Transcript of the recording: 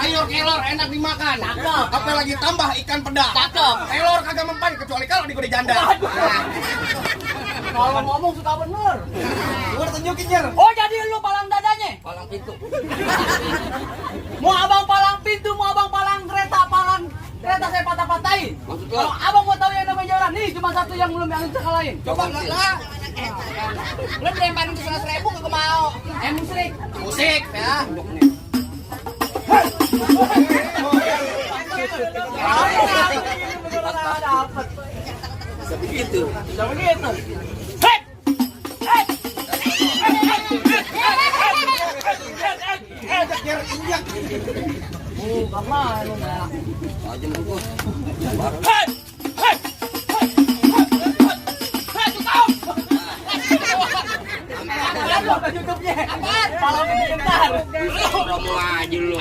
sayur kelor enak dimakan. Cakep. Apalagi tambah ikan pedang. Cakep. Kelor kagak mempan kecuali kalau di kuda janda. Kalau ngomong suka bener. Gua tunjukin Jer. Oh jadi lu palang dadanya? Palang pintu. Mau abang palang pintu, mau abang palang kereta saya patah-patahin. Maksud lo? Kalau abang mau tahu yang namanya jalan, nih cuma satu yang belum yang bisa kalahin. Coba lah. Lu lemparin ke 100.000 kagak mau. Musik. Musik ya. Bisa begitu. Bisa begitu. Hei! Hei! Jer injak. Kemana ya? Aja lu. Hei! Hei! YouTube-nya. Kalau bentar. Promo aja lu.